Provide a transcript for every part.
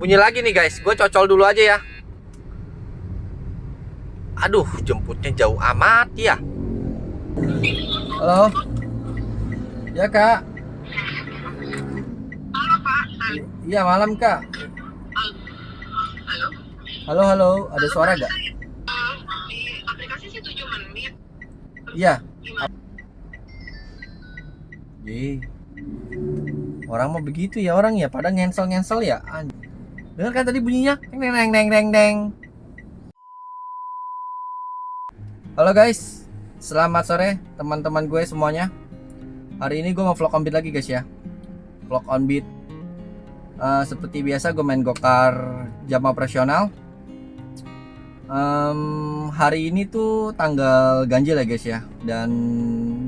Bunyi lagi nih guys, gue cocol dulu aja ya. Aduh, jemputnya jauh amat ya. Halo. Ya kak. Halo Pak. Iya malam kak. Halo. Halo halo, ada suara gak? Di aplikasi sih 7 menit. Iya. Gimana? Orang mau begitu ya orang ya, pada ngensel ya. Dengar kan tadi bunyinya? Deng deng deng deng deng. Halo guys, selamat sore teman-teman gue semuanya. Hari ini gue mau vlog on beat lagi guys ya. Vlog on beat. Seperti biasa gue main gokar jam operasional. Hari ini tuh tanggal ganjil ya guys ya. Dan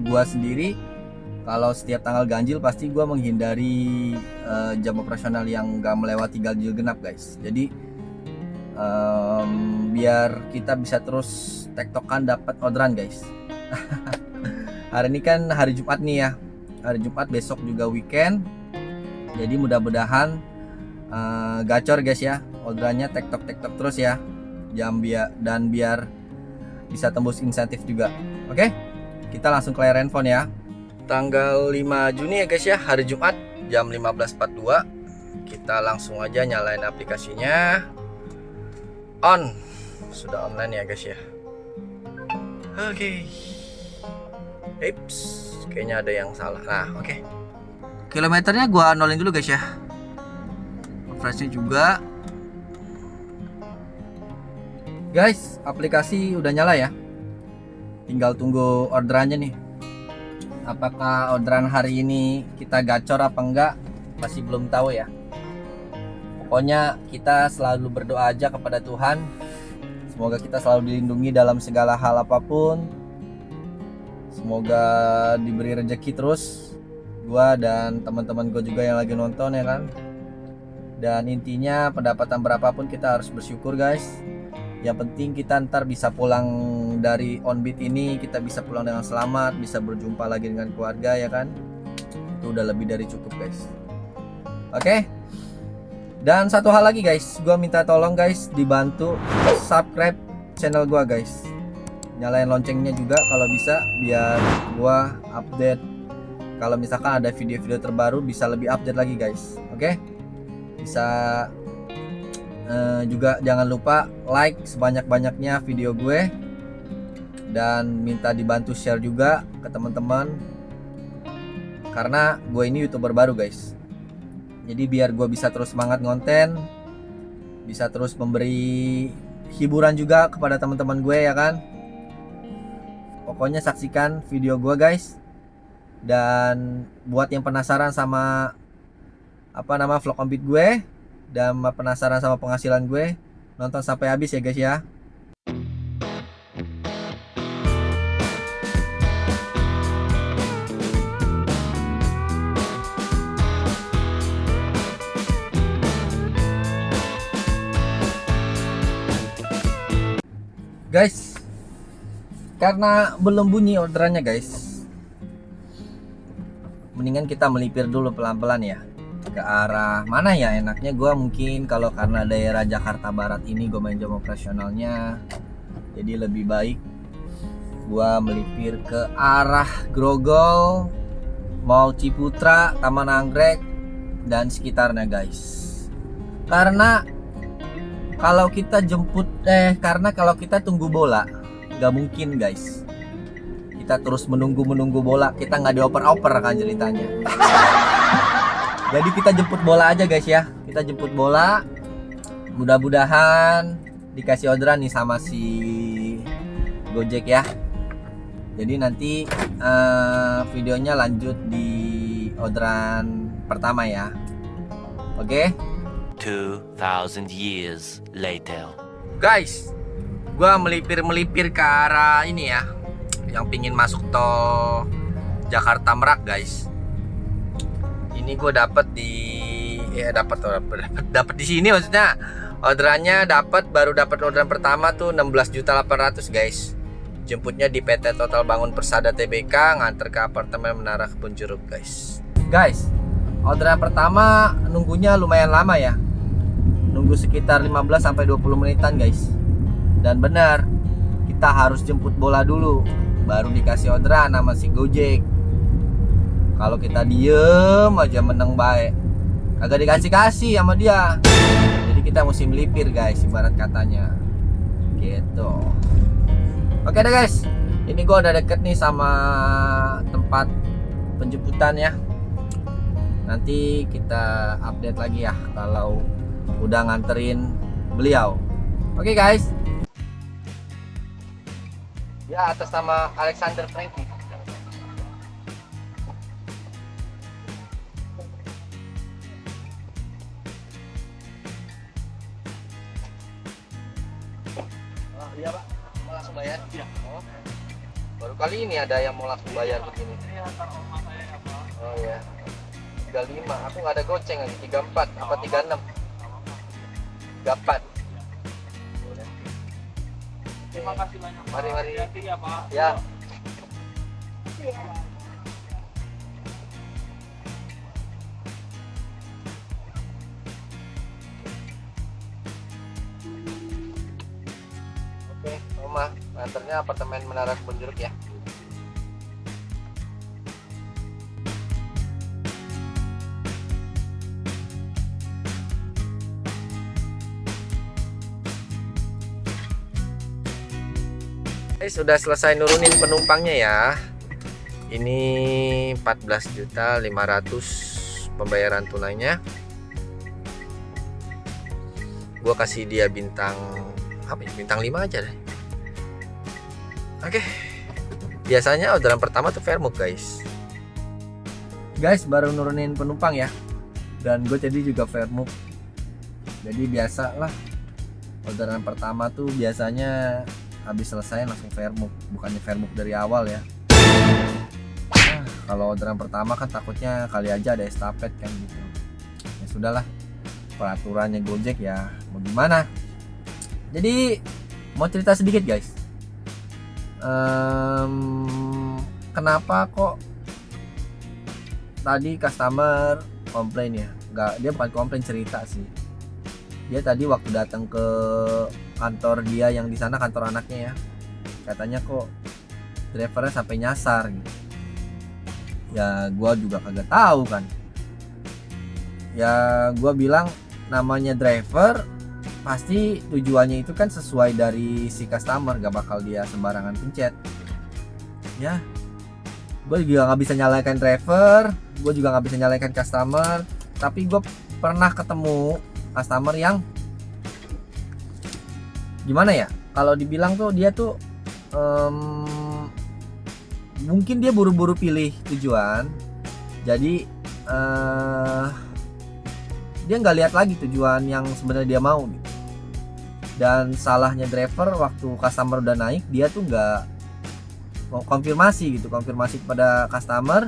gue sendiri kalau setiap tanggal ganjil pasti gue menghindari jam operasional yang gak melewati ganjil genap guys. Jadi biar kita bisa terus tektokan dapat orderan guys. Hari ini kan hari Jumat nih ya. Hari Jumat, besok juga weekend. Jadi mudah-mudahan gacor guys ya. Orderannya tektok terus ya. Biar bisa tembus insentif juga. Oke? Kita langsung ke layar handphone ya. Tanggal 5 Juni ya guys ya, hari Jumat jam 15.42. Kita langsung aja nyalain aplikasinya. On. Sudah online ya guys ya. Oke. Eits, kayaknya ada yang salah. Nah, oke. Kilometernya gua nolin dulu guys ya. Refreshnya juga. Guys, aplikasi udah nyala ya. Tinggal tunggu orderannya nih. Apakah orderan hari ini kita gacor apa enggak? Masih belum tahu ya. Pokoknya kita selalu berdoa aja kepada Tuhan. Semoga kita selalu dilindungi dalam segala hal apapun. Semoga diberi rezeki terus. Gua dan teman-teman gue juga yang lagi nonton ya kan. Dan intinya pendapatan berapapun kita harus bersyukur guys. Yang penting kita ntar bisa pulang dari onbeat ini, kita bisa pulang dengan selamat, bisa berjumpa lagi dengan keluarga ya kan. Itu udah lebih dari cukup guys. Oke. Dan satu hal lagi guys, gua minta tolong guys dibantu subscribe channel gua guys. Nyalain loncengnya juga kalau bisa, biar gua update kalau misalkan ada video-video terbaru bisa lebih update lagi guys. Oke? Bisa juga jangan lupa like sebanyak-banyaknya video gue. Dan minta dibantu share juga ke teman-teman. Karena gue ini YouTuber baru guys. Jadi biar gue bisa terus semangat ngonten, bisa terus memberi hiburan juga kepada teman-teman gue ya kan. Pokoknya saksikan video gue guys. Dan buat yang penasaran sama vlog on beat gue dan penasaran sama penghasilan gue, nonton sampai habis ya guys ya. Guys, karena belum bunyi orderannya guys, mendingan kita melipir dulu pelan-pelan ya. Ke arah mana ya enaknya? Gue mungkin kalau karena daerah Jakarta Barat ini gue main jam operasionalnya, jadi lebih baik gue melipir ke arah Grogol, Mall Ciputra, Taman Anggrek dan sekitarnya guys. Karena kalau kita kalau kita tunggu bola nggak mungkin guys. Kita terus menunggu bola, kita nggak dioper-oper kan ceritanya. Jadi kita jemput bola aja guys ya. Kita jemput bola. Mudah-mudahan dikasih orderan nih sama si Gojek ya. Jadi nanti videonya lanjut di orderan pertama ya. Oke? 2000 years later. Guys, gua melipir ke arah ini ya. Yang pingin masuk tol Jakarta Merak guys. Ini gue dapat di sini maksudnya. Orderannya baru dapat orderan pertama tuh 16.800.000 guys. Jemputnya di PT Total Bangun Persada Tbk, nganter ke apartemen Menara Kebun Jeruk guys. Guys, orderan pertama nunggunya lumayan lama ya. nunggu sekitar 15 sampai 20 menitan guys. Dan benar, kita harus jemput bola dulu baru dikasih orderan sama si Gojek. Kalau kita diem aja meneng baik, agak dikasih sama dia. Jadi kita mesti melipir guys, ibarat katanya gitu. Oke deh guys, ini gue udah deket nih sama tempat penjemputan ya. Nanti kita update lagi ya kalau udah nganterin beliau. Oke guys. Ya, atas nama Alexander Franky. Oh, iya Pak, mau langsung bayar? Iya. Oh. Baru kali ini ada yang mau langsung bayar begini. Oh ya. 35, aku nggak ada goceng lagi. 34 apa 36? 34. Terima kasih banyak. Mari. Ya, Pak. Ya. Oke, Oma, nganternya apartemen Menara Kebun Jeruk ya. Sudah selesai nurunin penumpangnya ya. Ini 14.500.000 pembayaran tunainya. Gua kasih dia bintang apa ya? Bintang 5 aja deh. Oke. Biasanya orderan pertama tuh Fairmove guys. Guys, baru nurunin penumpang ya. Dan gue jadi juga Fairmove. Jadi biasa lah. Orderan pertama tuh biasanya habis selesai langsung Fairmove, bukannya Fairmove dari awal ya. Nah, kalau orderan pertama kan takutnya kali aja ada estafet kan gitu. Ya sudahlah, peraturannya Gojek ya, mau gimana. Jadi mau cerita sedikit guys. Kenapa kok tadi customer komplain ya? Dia bukan komplain, cerita sih. Dia tadi waktu datang ke kantor dia yang di sana, kantor anaknya ya, katanya kok drivernya sampai nyasar gitu. Ya gua juga kagak tahu kan. Ya gua bilang namanya driver pasti tujuannya itu kan sesuai dari si customer, gak bakal dia sembarangan pencet. Ya, gue juga nggak bisa nyalakan driver, gue juga nggak bisa nyalakan customer. Tapi gue pernah ketemu customer yang gimana ya, kalau dibilang tuh dia tuh mungkin dia buru-buru pilih tujuan, jadi dia nggak lihat lagi tujuan yang sebenarnya dia mau gitu. Dan salahnya driver waktu customer udah naik, dia tuh nggak mau konfirmasi kepada customer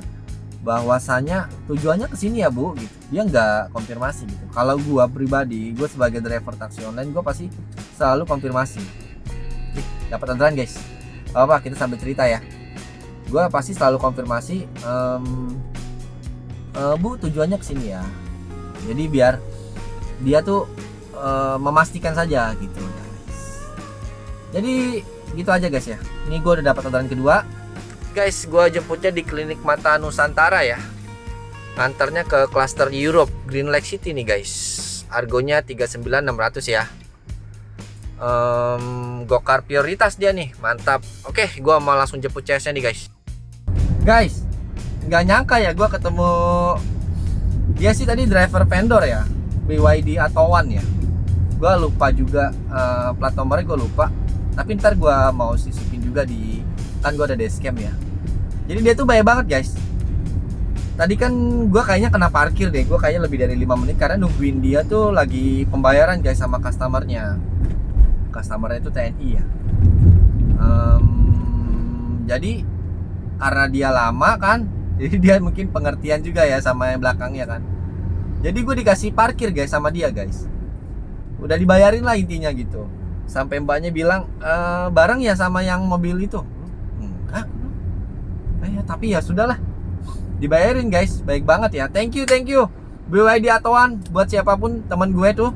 bahwasanya tujuannya ke sini ya Bu gitu. Dia nggak konfirmasi gitu. Kalau gua pribadi, gue sebagai driver taksi online, gue pasti selalu konfirmasi. Dapat orderan guys, apa kita sambil cerita ya. Gue pasti selalu konfirmasi, Bu tujuannya ke sini ya. Jadi biar dia tuh memastikan saja gitu guys. Jadi gitu aja guys ya. Ini gue udah dapat orderan kedua. Guys, gue jemputnya di klinik mata Nusantara ya. Nganternya ke klaster Europe, Green Lake City nih guys. Argonya 39.600 ya. Gokar prioritas dia nih, mantap. Oke, gue mau langsung jemput CS-nya nih guys. Guys, nggak nyangka ya gue ketemu dia sih tadi driver vendor ya, BYD atau One ya. Gue lupa juga plat nomornya, gue lupa. Tapi ntar gue mau sisipin juga di, kan gue ada dashcam ya. Jadi dia tuh baik banget guys. Tadi kan gue kayaknya kena parkir deh. Gue kayaknya lebih dari 5 menit karena nungguin dia tuh lagi pembayaran guys sama customernya. Customernya itu TNI ya. Jadi karena dia lama kan, jadi dia mungkin pengertian juga ya sama yang belakangnya kan. Jadi gue dikasih parkir guys sama dia guys. Udah dibayarin lah intinya gitu. Sampai mbaknya bilang, bareng ya sama yang mobil itu. Enggak. Ya, tapi ya sudahlah, dibayarin guys, baik banget ya. Thank you BYD Atoan, buat siapapun teman gue tuh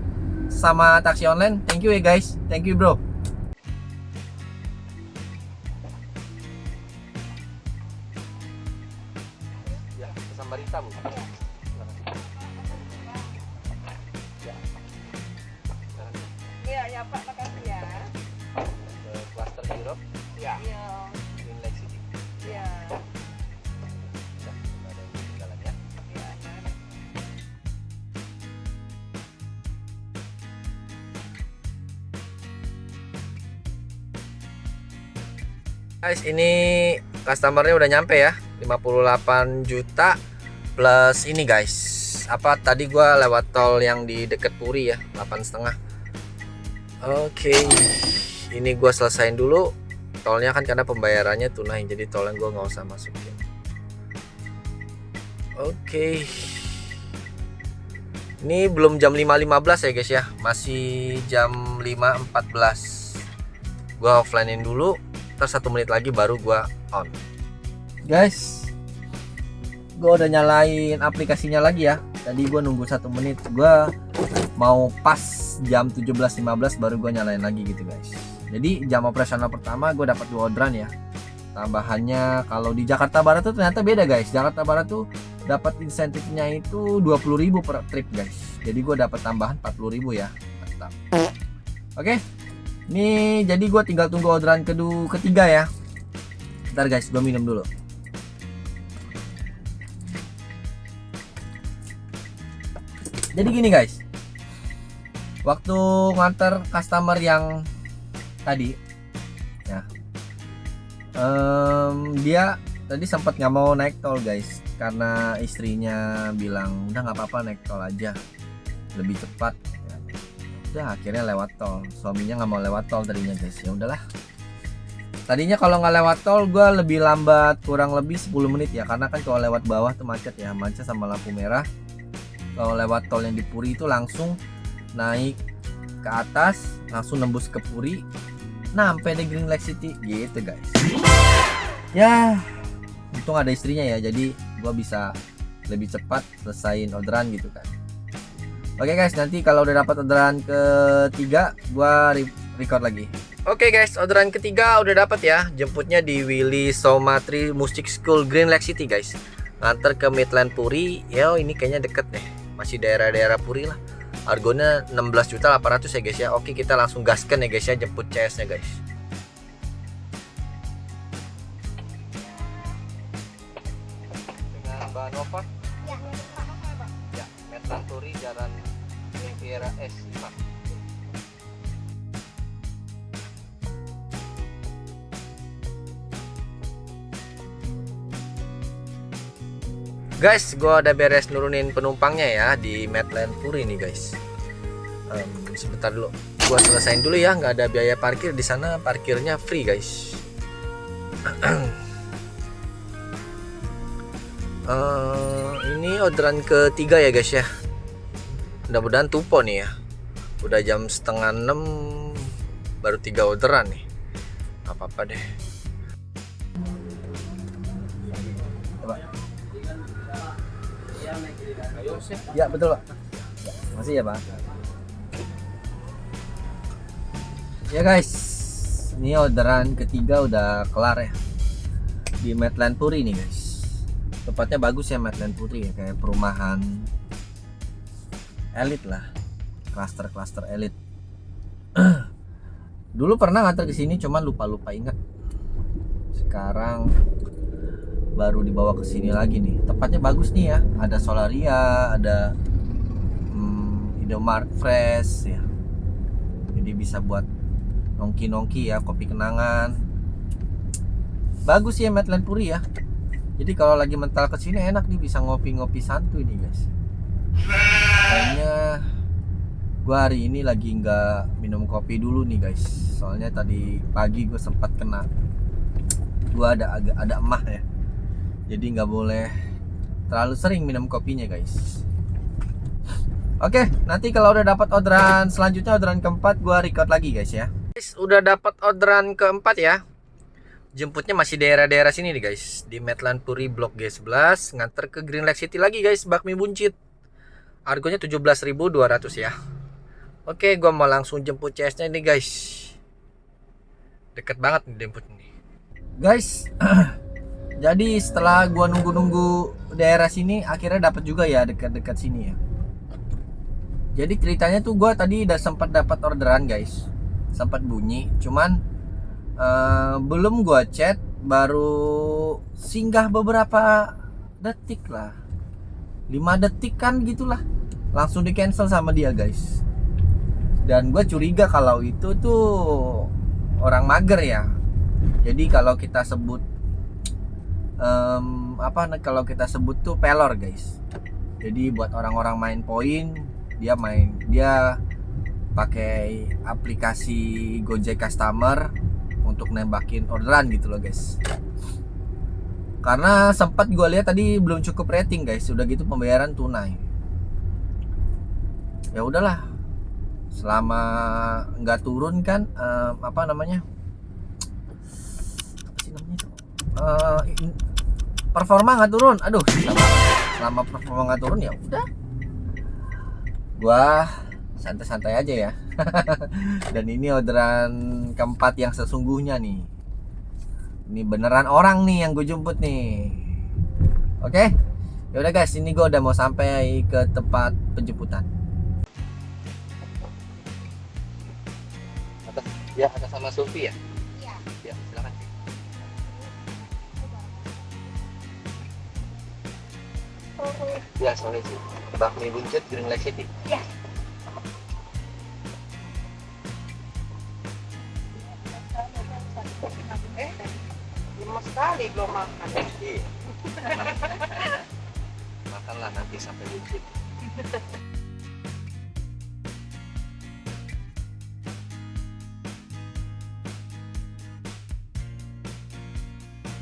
sama taksi online. Thank you ya guys. Thank you bro. Ya, pesan barista bu. Iya, ya Pak, makasih ya. Ke Cluster Europe. Iya. Iya. Green Lake City. Iya. Udah, nggak ada yang ketinggalan ya. Iya, kan. Guys, ini customernya udah nyampe ya. 58 juta plus ini guys. Apa tadi gua lewat tol yang di deket Puri ya, 8,5. Oke. Ini gua selesain dulu. Tolnya kan karena pembayarannya tunai, jadi tolnya gua nggak usah masukin. Oke. Ini belum jam 5.15 ya guys ya. Masih jam 5.14. Gua offline-in dulu. Terus 1 menit lagi baru gua on. Guys, gua udah nyalain aplikasinya lagi ya. Tadi gua nunggu 1 menit. Gua mau pas jam 17.15 baru gua nyalain lagi gitu guys. Jadi jam operasional pertama gua dapat 2 orderan ya. Tambahannya kalau di Jakarta Barat tuh ternyata beda guys. Jakarta Barat tuh dapat insentifnya itu 20.000 per trip guys. Jadi gua dapat tambahan 40.000 ya. Mantap. Oke. Ini jadi gue tinggal tunggu orderan ketiga ya. Bentar guys, gue minum dulu. Jadi gini guys, waktu nganter customer yang tadi ya, dia tadi sempat nggak mau naik tol guys, karena istrinya bilang udah nggak apa-apa naik tol aja, lebih cepat. Udah akhirnya lewat tol. Suaminya nggak mau lewat tol tadinya guys. Ya udahlah. Tadinya kalau nggak lewat tol gue lebih lambat kurang lebih 10 menit ya, karena kan kalau lewat bawah tuh macet ya, macet sama lampu merah. Kalau lewat tol yang di Puri itu langsung naik ke atas, langsung nembus ke Puri, sampai di Green Lake City gitu guys. Ya untung ada istrinya ya, jadi gue bisa lebih cepat selesaiin orderan gitu kan. Oke guys, nanti kalau udah dapat orderan ketiga, gua record lagi. Oke guys, orderan ketiga udah dapat ya. Jemputnya di Willy Soumatri Music School Green Lake City guys. Nganter ke Midland Puri. Ya ini kayaknya deket deh. Masih daerah-daerah Puri lah. Harganya 16.800.000 ya guys ya. Oke, kita langsung gaskan ya guys ya, jemput CS-nya guys. Dengan bahan apa? Ya, Midland Puri Jalan Riviera S5. Guys, gua udah beres nurunin penumpangnya ya di Midland Puri nih guys. Sebentar dulu, gua selesain dulu ya, nggak ada biaya parkir di sana, parkirnya free guys. Ini orderan ketiga ya guys ya. Mudah-mudahan tupo nih ya. Udah jam 5:30 baru 3 orderan nih. Gak apa-apa deh. Coba. Ya betul Pak. Ya, masih ya Pak. Ya guys, ini orderan ketiga udah kelar ya. Di Midland Puri nih guys. Tempatnya bagus ya Midland Puri ya, kayak perumahan elit lah, klaster elit. Dulu pernah nganter ke sini, cuman lupa ingat. Sekarang baru dibawa ke sini lagi nih. Tempatnya bagus nih ya, ada Solaria, ada Indomaret Fresh ya. Jadi bisa buat nongki ya, kopi kenangan. Bagus ya Midland Puri ya. Jadi kalau lagi mental ke sini enak nih, bisa ngopi-ngopi santuy nih guys. Kayaknya gua hari ini lagi nggak minum kopi dulu nih guys. Soalnya tadi pagi gue sempat kena. Gua ada emah ya. Jadi nggak boleh terlalu sering minum kopinya guys. Oke, nanti kalau udah dapat orderan selanjutnya, orderan keempat, gua record lagi guys ya. Guys, udah dapat orderan keempat ya. Jemputnya masih daerah-daerah sini nih guys, di Midland Puri Blok G11, nganter ke Green Lake City lagi guys, bakmi buncit. Harganya 17.200 ya. Oke, gua mau langsung jemput CS-nya nih guys. Deket banget nih jemput nih. Guys, jadi setelah gua nunggu-nunggu daerah sini, akhirnya dapat juga ya dekat-dekat sini ya. Jadi ceritanya tuh gua tadi udah sempat dapat orderan guys, sempat bunyi, cuman belum gua chat, baru singgah beberapa detik lah, 5 detik kan gitulah, langsung di cancel sama dia guys. Dan gue curiga kalau itu tuh orang mager ya. Jadi kalau kita sebut kalau kita sebut tuh pelor guys. Jadi buat orang-orang main poin, dia pakai aplikasi Gojek Customer untuk nembakin orderan gitu loh guys. Karena sempat gue lihat tadi belum cukup rating guys, udah gitu pembayaran tunai. Ya udahlah, selama nggak turun kan apa sih namanya itu, performa nggak turun, aduh selama performa nggak turun ya udah, gua santai-santai aja ya. Dan ini orderan keempat yang sesungguhnya nih, ini beneran orang nih yang gue jemput nih. Oke, ya udah guys, ini gue udah mau sampai ke tempat penjemputan. Ya, atas sama Sulfi ya? Iya. Ya, silakan. Ya, sorry sih. Bakmi buncit Green Lake City. Iya. Lima sekali belum makan. Iya. Makanlah nanti sampai buncit.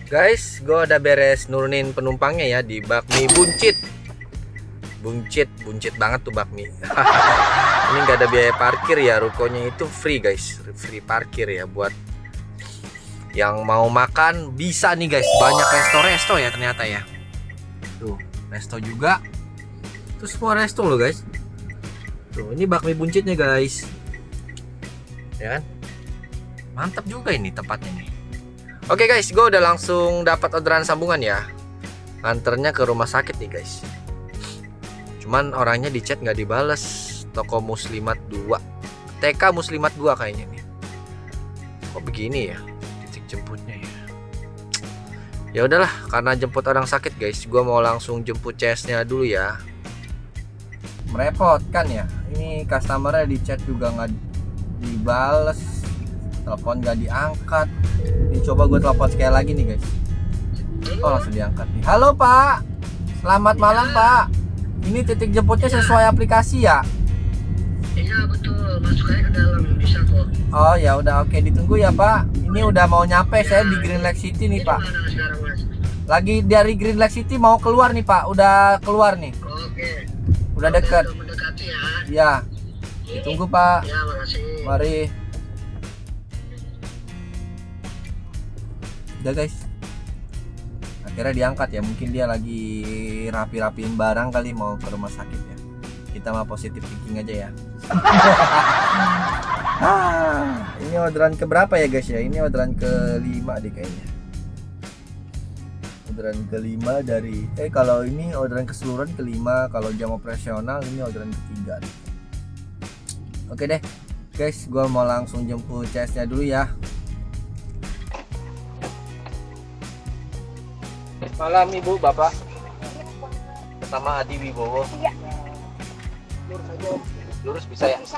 Guys, gue udah beres nurunin penumpangnya ya di bakmi buncit. Buncit banget tuh bakmi. Ini nggak ada biaya parkir ya, rukonya itu free guys, free parkir ya buat yang mau makan bisa nih guys. Banyak resto ya ternyata ya. Tuh, resto juga. Tuh semua resto loh guys. Tuh, ini bakmi buncitnya guys. Ya kan? Mantap juga ini tempatnya nih. Oke guys, gue udah langsung dapat orderan sambungan ya. Anternya ke rumah sakit nih guys. Cuman orangnya di chat nggak dibales. Toko Muslimat 2, TK Muslimat 2 kayaknya nih. Kok begini ya titik jemputnya ya? Ya udahlah, karena jemput orang sakit guys, gue mau langsung jemput CS-nya dulu ya. Merepotkan ya. Ini customernya di chat juga nggak dibales, telepon nggak diangkat. Ini coba gue telepon sekali lagi nih guys. Oh, langsung diangkat nih. Halo Pak, selamat malam Pak. Ini titik jemputnya sesuai aplikasi ya? Iya betul, masuk aja ke dalam bisa kok. Oh ya udah, oke, ditunggu ya Pak. Ini udah mau nyampe, saya di Green Lake City nih Pak. Mana sekarang mas? Lagi dari Green Lake City mau keluar nih Pak. Udah keluar nih. Oke. Udah dekat. Udah mendekati ya. Ya. Ditunggu Pak. Ya makasih. Mari. Udah guys. Akhirnya diangkat ya. Mungkin dia lagi rapi-rapiin barang kali, mau ke rumah sakit ya. Kita mah positif thinking aja ya. Ini orderan keberapa ya guys ya? Ini orderan kelima deh kayaknya. Orderan kelima dari kalau ini orderan keseluruhan kelima, kalau jam operasional ini orderan ketiga deh. Oke deh guys, gua mau langsung jemput CS-nya dulu ya. Malam Ibu, Bapak. Pertama Adi Wibowo. Iya. Lurus aja. Lurus bisa ya? Bisa.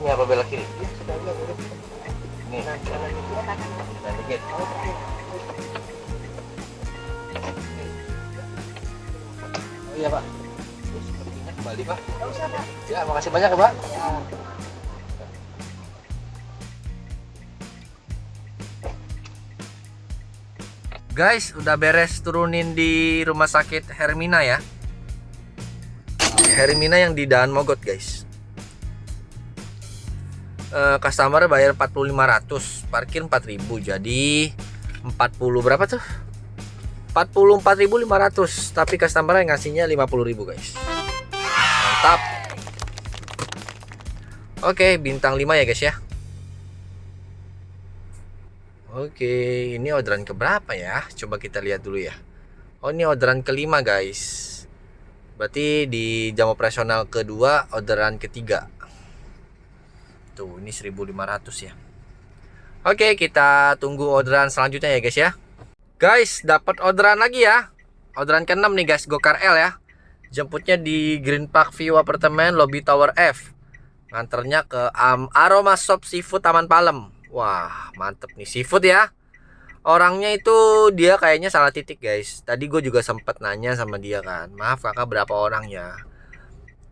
Ini apa belok kiri? Ini. Nah, dikit. Oh iya Pak. Terus sepertinya kembali Pak. Nggak usah Pak. Ya, makasih banyak ya Pak. Ya. Guys, udah beres turunin di rumah sakit Hermina ya. Hermina yang di Daan Mogot guys. Customer bayar 4.500, parkir 4.000, jadi 40 berapa tuh? 44.500, tapi customer yang ngasihnya 50.000 guys. Mantap. Oke, bintang 5 ya guys ya. Oke, ini orderan keberapa ya? Coba kita lihat dulu ya. Oh, ini orderan kelima guys. Berarti di jam operasional kedua, orderan ketiga. Tuh, ini 1.500 ya. Oke, kita tunggu orderan selanjutnya ya guys ya. Guys, dapat orderan lagi ya. Orderan ke-6 nih guys, Gokar L ya. Jemputnya di Green Park View Apartemen Lobby Tower F. Nganternya ke Aroma Shop Seafood Taman Palem. Wah, mantep nih seafood ya. Orangnya itu dia kayaknya salah titik guys. Tadi gue juga sempet nanya sama dia kan. Maaf kakak, berapa orangnya?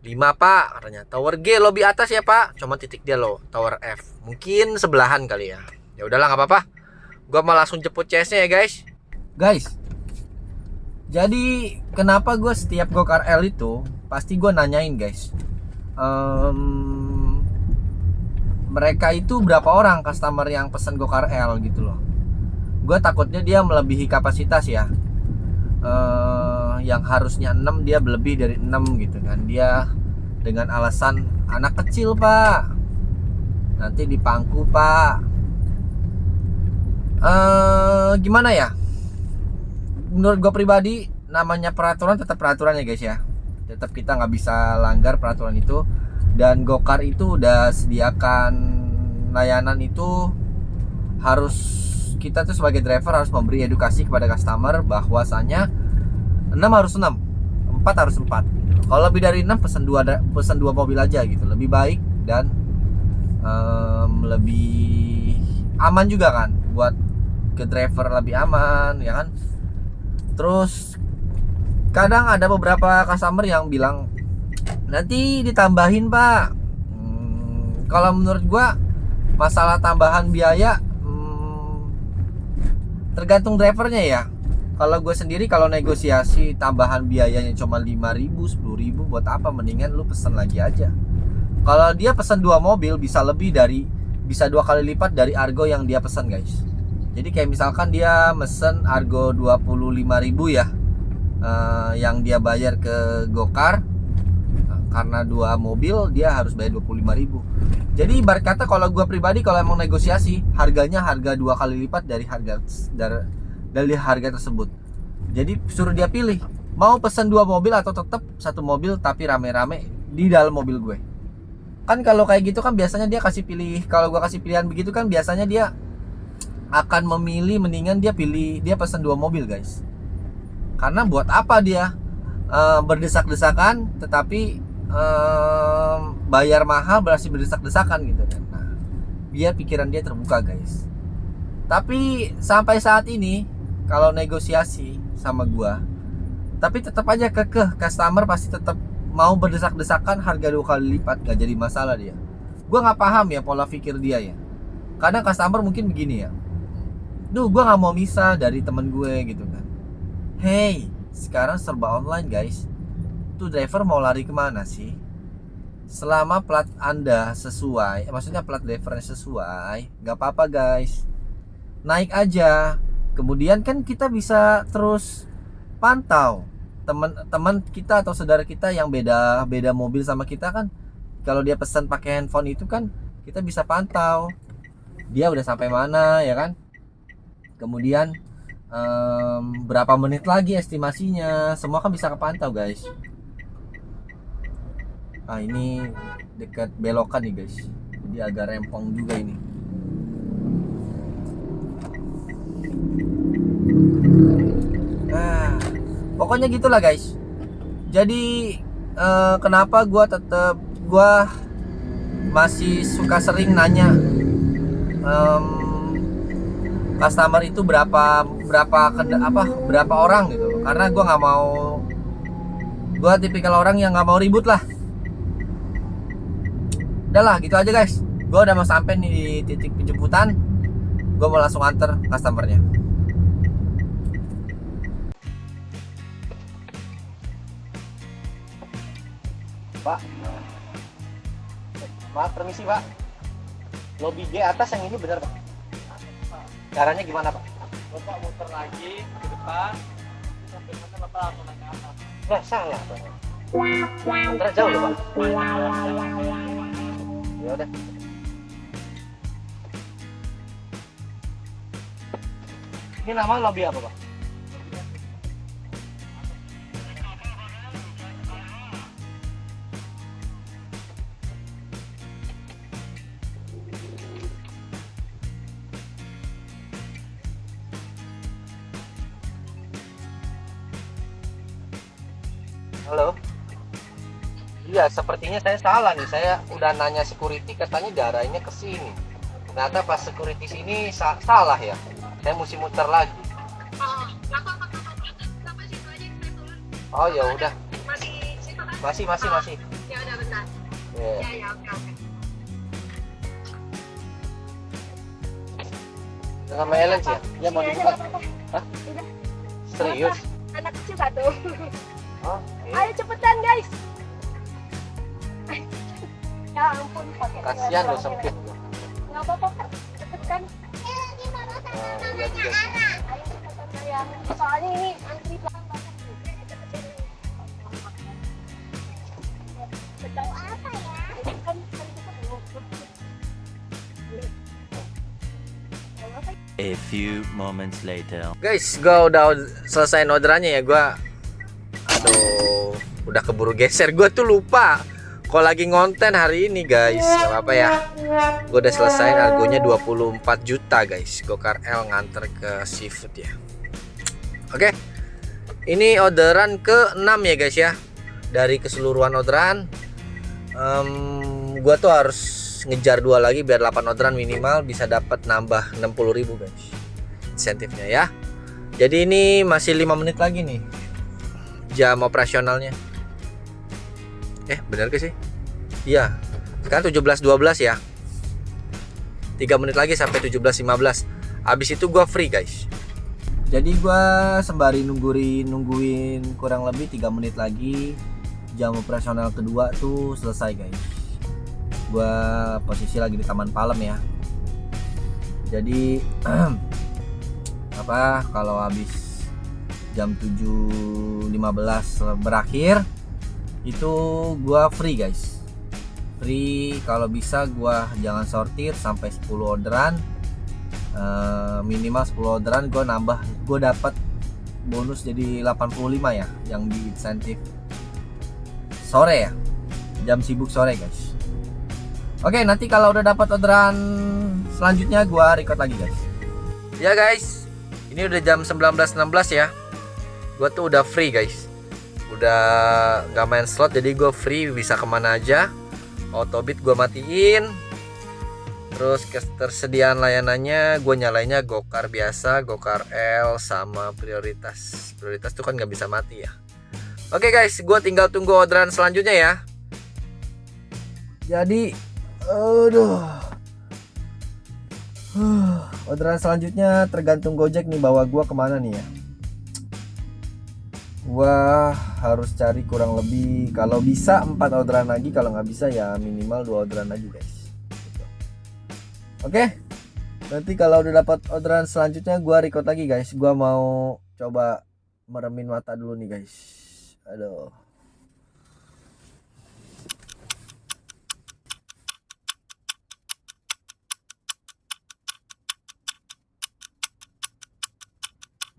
5 pak katanya. Tower G lobby atas ya pak. Cuma titik dia loh, Tower F. Mungkin sebelahan kali ya. Ya udahlah, nggak apa-apa. Gua mau langsung jemput CS-nya ya guys. Guys, jadi kenapa gue setiap Gokar L itu pasti gue nanyain guys, mereka itu berapa orang customer yang pesen Gokar L gitu loh. Gue takutnya dia melebihi kapasitas ya. Yang harusnya 6 dia lebih dari 6 gitu kan. Dia dengan alasan anak kecil pak, nanti dipangku pak. Gimana ya, menurut gue pribadi namanya peraturan tetap peraturan ya guys ya. Tetap kita nggak bisa langgar peraturan itu. Dan Gokar itu udah sediakan layanan itu, harus kita tuh sebagai driver harus memberi edukasi kepada customer bahwasanya 6 harus 6, 4 harus 4. Kalau lebih dari 6 pesan 2 mobil aja gitu, lebih baik dan lebih aman juga kan, buat ke driver lebih aman ya kan. Terus kadang ada beberapa customer yang bilang nanti ditambahin pak. Kalau menurut gua masalah tambahan biaya tergantung drivernya ya. Kalau gue sendiri kalau negosiasi tambahan biayanya cuma 5.000, 10.000 buat apa, mendingan lu pesen lagi aja. Kalau dia pesan 2 mobil bisa 2 kali lipat dari argo yang dia pesan guys. Jadi kayak misalkan dia mesen argo 25.000 ya, yang dia bayar ke Gokar, karena 2 mobil dia harus bayar 25.000. Jadi ibarat kata kalau gue pribadi kalau emang negosiasi, harganya harga 2 kali lipat dari harga tersebut. Jadi suruh dia pilih, mau pesan 2 mobil atau tetap 1 mobil tapi rame-rame di dalam mobil gue. Kan kalau kayak gitu kan biasanya dia kasih pilih, kalau gue kasih pilihan begitu kan biasanya dia akan memilih, mendingan dia pesan 2 mobil guys. Karena buat apa dia berdesak-desakan tetapi bayar mahal berarti berdesak-desakan gitu kan. Nah, biar pikiran dia terbuka guys. Tapi sampai saat ini kalau negosiasi sama gua, tapi tetap aja kekeh, customer pasti tetap mau berdesak-desakan harga 2 kali lipat, gak jadi masalah dia. Gua nggak paham ya pola pikir dia ya. Kadang customer mungkin begini ya, duh gua nggak mau misah dari temen gue gitu kan. Hey, sekarang serba online guys. Tuh driver mau lari kemana sih? Selama plat anda sesuai, maksudnya plat drivernya sesuai, gak apa-apa guys, naik aja. Kemudian kan kita bisa terus pantau teman-teman kita atau saudara kita yang beda mobil sama kita kan. Kalau dia pesan pakai handphone itu kan kita bisa pantau dia udah sampai mana ya kan. Kemudian berapa menit lagi estimasinya, semua kan bisa kepantau guys. Ini dekat belokan nih guys, jadi agak rempong juga ini. Pokoknya gitulah guys. Jadi kenapa gue masih suka sering nanya customer itu berapa orang gitu, karena gue nggak mau, gue tipikal orang yang nggak mau ribut lah. Udahlah gitu aja guys, gue udah mau sampai nih di titik penjemputan, gue mau langsung anter customernya. Pak. Maaf, permisi Pak. Lobby G atas yang ini benar Pak? Caranya gimana Pak? Bapak muter lagi ke depan, sampai sana Bapak langsung naik ke atas. Nggak salah Pak. Antara jauh loh Pak. Ya udah. Ini nama lobby apa Pak? Halo. Iya, sepertinya saya salah nih. Saya udah nanya security, katanya diarahinnya ke sini. Ternyata pas security sini salah ya. Saya mesti muter lagi. Oh ya udah. Masih. Ya udah bentar. Iya. Ya oke. Sama Ellen sih ya? Ya mau dibuka. Hah? Serius? Anak kecil satu. Oh, Ayo cepetan guys. Ya ampun pakai. kasihan lo sempit. Nggak apa-apa Kak. Cepetan. Iya juga sih. Ayo cepetan sayang. Soalnya ini antri belakang banget. Betul apa ya? Kan kita belum. A few moments later. Guys, gua udah selesai orderannya ya. Aduh, udah keburu geser. Gua tuh lupa kalau lagi ngonten hari ini guys. Gak apa-apa ya. Gua udah selesai, harganya 24 juta guys. Gokar L nganter ke seafood ya. Oke. Ini orderan ke-6 ya guys ya. Dari keseluruhan orderan, gua tuh harus ngejar 2 lagi biar 8 orderan minimal bisa dapat nambah 60.000 guys. Insentifnya ya. Jadi ini masih 5 menit lagi nih jam operasionalnya. Bener gak sih? Iya. Sekarang 17.12 ya. 3 menit lagi sampai 17.15. Abis itu gua free guys. Jadi gua sembari nungguin kurang lebih 3 menit lagi jam operasional kedua tuh selesai guys. Gua posisi lagi di Taman Palem ya. Jadi kalau habis jam 7.15 berakhir itu gua free guys. Free, kalau bisa gua jangan sortir sampai 10 orderan. Minimal 10 orderan gua dapat bonus jadi 85 ya, yang di insentif sore ya. Jam sibuk sore guys. Oke, nanti kalau udah dapat orderan selanjutnya gua record lagi guys. Ya guys, ini udah jam 19.16 ya. Gue tuh udah free guys. Udah gak main slot, jadi gue free, bisa kemana aja. Autobit gue matiin. Terus ketersediaan layanannya gue nyalainnya Gokar biasa, Gokar L sama prioritas. Prioritas tuh kan gak bisa mati ya. Oke guys, gue tinggal tunggu orderan selanjutnya ya. Jadi orderan selanjutnya tergantung Gojek nih bawa gue kemana nih ya. Gua harus cari kurang lebih, kalau bisa 4 orderan lagi, kalau nggak bisa ya minimal 2 orderan lagi guys. Oke, nanti kalau udah dapat orderan selanjutnya gua record lagi guys. Gua mau coba meremin mata dulu nih guys. Aduh.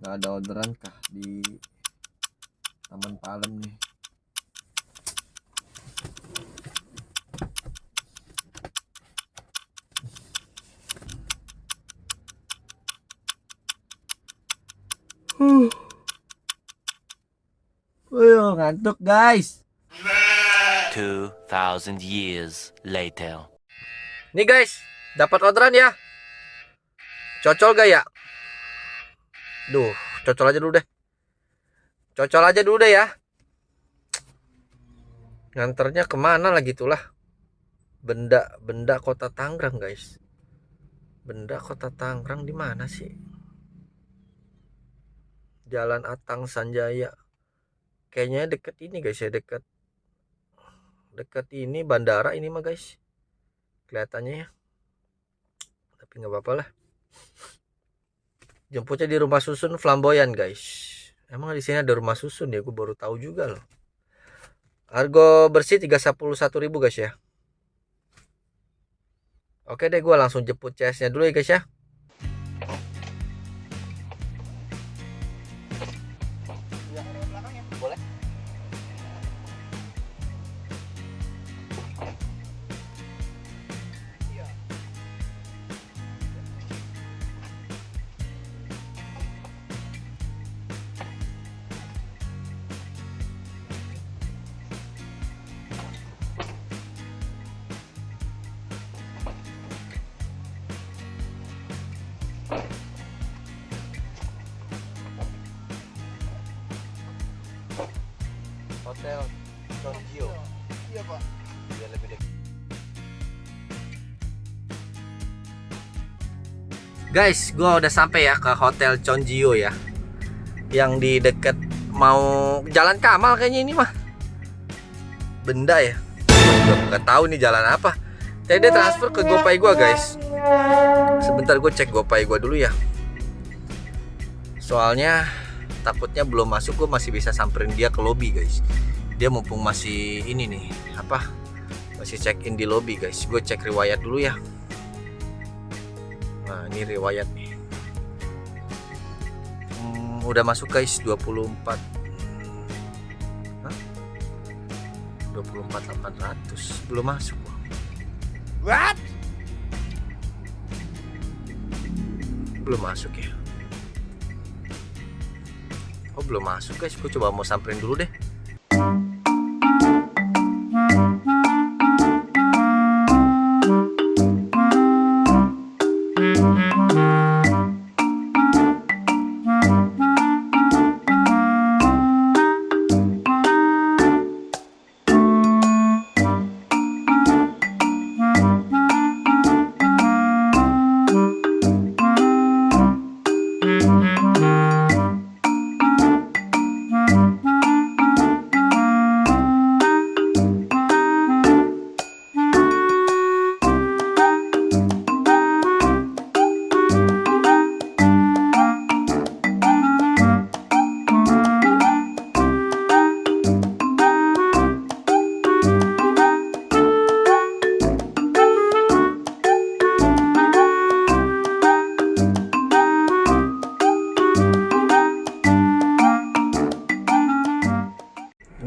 Nggak ada orderan kah di Taman Palem nih? Ngantuk guys. 2,000 years later. Nih guys, dapat orderan ya. Cocol gak ya? Duh, cocol aja dulu deh. Cocol aja dulu deh ya. Nganternya kemana lagi tuh lah? Benda Kota Tangerang guys. Benda Kota Tangerang di mana sih? Jalan Atang Sanjaya. Kayaknya deket ini guys ya, deket Dekat ini bandara ini mah guys, kelihatannya ya. Tapi nggak apa-apa lah. Jemputnya di rumah susun Flamboyan guys. Emang di sini ada rumah susun ya? Gue baru tahu juga loh. Harga bersih 31.000 guys ya. Oke deh, gue langsung jemput CS-nya dulu ya guys ya. Boleh. Hotel Chonjio. Iya Pak. Biar lebih dekat. Guys, gua udah sampai ya ke Hotel Chonjio ya. Yang di deket mau Jalan Kamal kayaknya ini mah. Benda ya. Gua nggak tahu nih jalan apa. Tadi dia transfer ke GoPay gua guys. Sebentar gue cek GoPay gua dulu ya. Soalnya takutnya belum masuk, gue masih bisa samperin dia ke lobby guys. Dia mumpung masih ini nih apa, masih check in di lobby guys. Gue cek riwayat dulu ya. Nah ini riwayat nih. Udah masuk guys 24. Hah? 24.800 belum masuk. What? Belum masuk ya. Oh belum masuk guys, gue coba mau samperin dulu deh.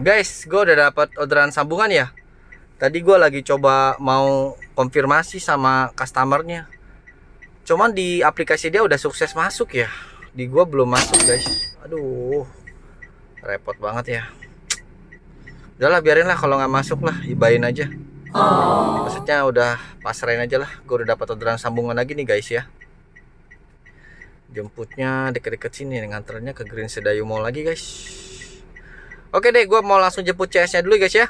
Guys, gue udah dapat orderan sambungan ya. Tadi gue lagi coba mau konfirmasi sama customernya. Cuman di aplikasi dia udah sukses masuk ya. Di gue belum masuk guys. Aduh, repot banget ya. Udahlah biarin lah, kalau nggak masuk lah, ibain aja. Maksudnya udah pasrahin aja lah. Gue udah dapat orderan sambungan lagi nih guys ya. Jemputnya deket-deket sini, nganternya ke Green Sedayu Mall lagi guys. Oke deh, gue mau langsung jemput CS-nya dulu guys ya.